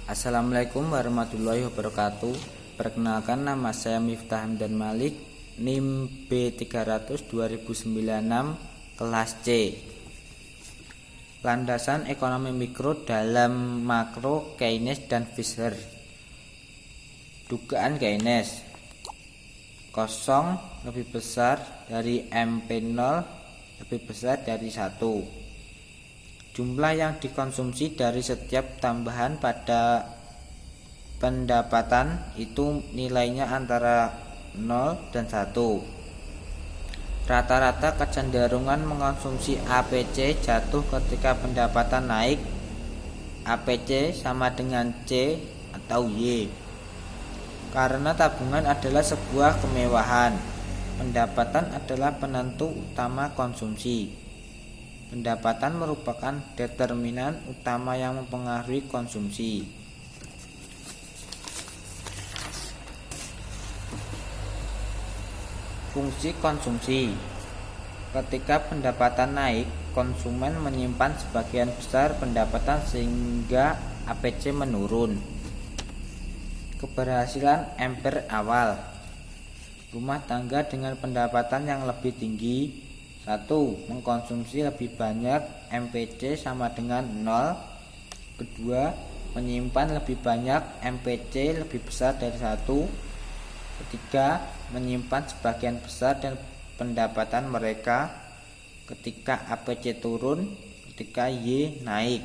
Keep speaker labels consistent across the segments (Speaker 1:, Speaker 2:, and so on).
Speaker 1: Assalamualaikum warahmatullahi wabarakatuh. Perkenalkan, nama saya Miftah Hamdan Malik, NIM B300 2096 kelas C. Landasan ekonomi mikro dalam makro Keynes dan Fisher. Dugaan Keynes, 0 lebih besar dari MP0 lebih besar dari 1. Jumlah yang dikonsumsi dari setiap tambahan pada pendapatan itu nilainya antara 0 dan 1. Rata-rata kecenderungan mengonsumsi APC jatuh ketika pendapatan naik. APC sama dengan C atau Y. Karena tabungan adalah sebuah kemewahan, pendapatan adalah penentu utama konsumsi. Pendapatan merupakan determinan utama yang mempengaruhi konsumsi. Fungsi konsumsi. Ketika pendapatan naik, konsumen menyimpan sebagian besar pendapatan sehingga APC menurun. Keberhasilan Ampere awal. Rumah tangga dengan pendapatan yang lebih tinggi: 1. Mengkonsumsi lebih banyak, MPC sama dengan 0. Kedua, menyimpan lebih banyak, MPC lebih besar dari 1. Ketiga, menyimpan sebagian besar dan pendapatan mereka ketika APC turun, ketika Y naik.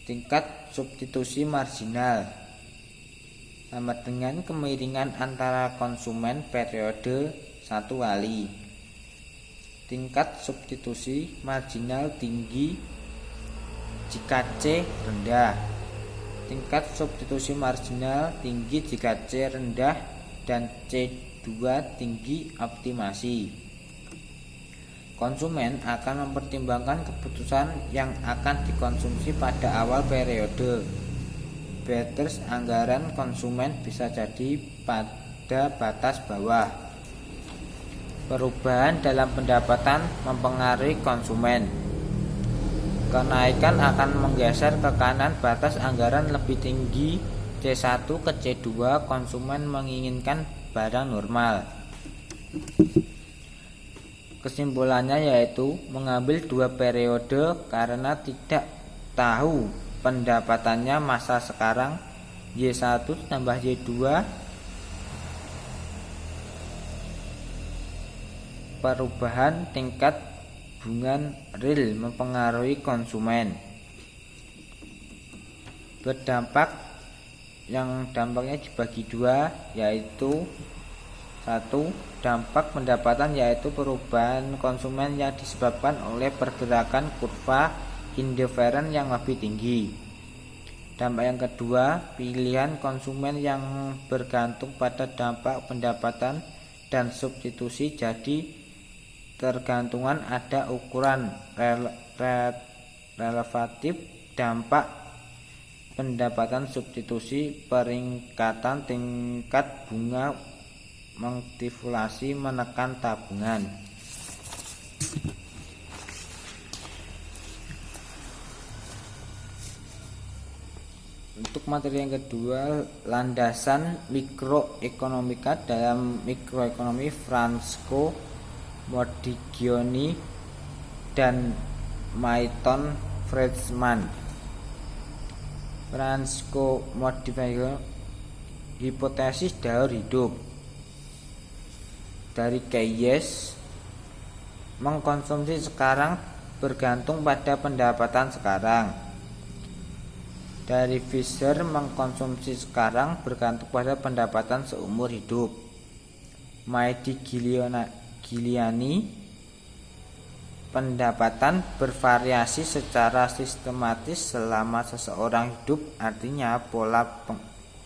Speaker 1: Tingkat substitusi marginal sama dengan kemiringan antara konsumen periode 1 kali. Tingkat substitusi marginal tinggi jika C rendah. Tingkat substitusi marginal tinggi jika C rendah dan C2 tinggi optimasi. Konsumen akan mempertimbangkan keputusan yang akan dikonsumsi pada awal periode. Batas anggaran konsumen bisa jadi pada batas bawah. Perubahan dalam pendapatan mempengaruhi konsumen. Kenaikan akan menggeser ke kanan batas anggaran lebih tinggi C1 ke C2. Konsumen menginginkan barang normal. Kesimpulannya yaitu mengambil 2 periode karena tidak tahu pendapatannya masa sekarang. Y1 tambah Y2. Perubahan tingkat bunga real mempengaruhi konsumen. Berdampak yang dampaknya dibagi 2, yaitu 1. Dampak pendapatan, yaitu perubahan konsumen yang disebabkan oleh pergerakan kurva indifferent yang lebih tinggi. Dampak yang kedua, pilihan konsumen yang bergantung pada dampak pendapatan dan substitusi. Jadi tergantungan ada ukuran relatif dampak pendapatan substitusi. Peningkatan tingkat bunga menginflasi menekan tabungan. Untuk materi yang kedua, landasan mikroekonomika dalam mikroekonomi Francesco Modigliani dan Maiton Friedman. Francesco Modigliani, hipotesis daur hidup. Dari Keynes, mengkonsumsi sekarang bergantung pada pendapatan sekarang. Dari Fisher, mengkonsumsi sekarang bergantung pada pendapatan seumur hidup. Modigliani, pendapatan bervariasi secara sistematis selama seseorang hidup, artinya pola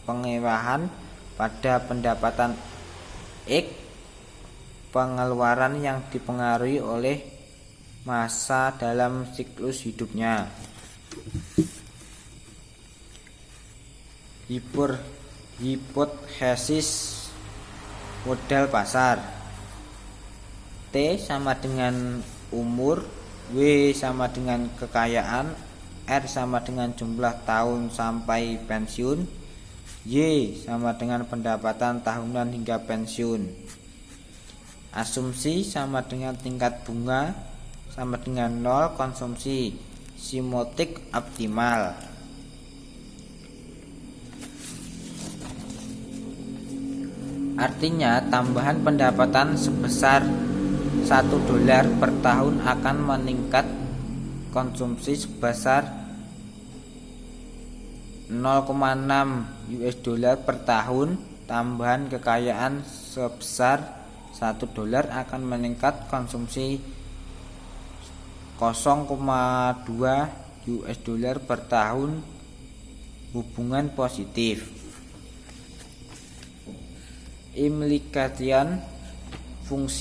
Speaker 1: pengewahan pada pendapatan X, pengeluaran yang dipengaruhi oleh masa dalam siklus hidupnya. Hipotesis modal pasar. T sama dengan umur, W sama dengan kekayaan, R sama dengan jumlah tahun sampai pensiun, Y sama dengan pendapatan tahunan hingga pensiun. Asumsi sama dengan tingkat bunga sama dengan 0, konsumsi simetik optimal. Artinya tambahan pendapatan sebesar $1 per tahun akan meningkat konsumsi sebesar 0,6 US$ per tahun. Tambahan kekayaan sebesar $1 akan meningkat konsumsi 0,2 US$ per tahun. Hubungan positif. Implication fungsi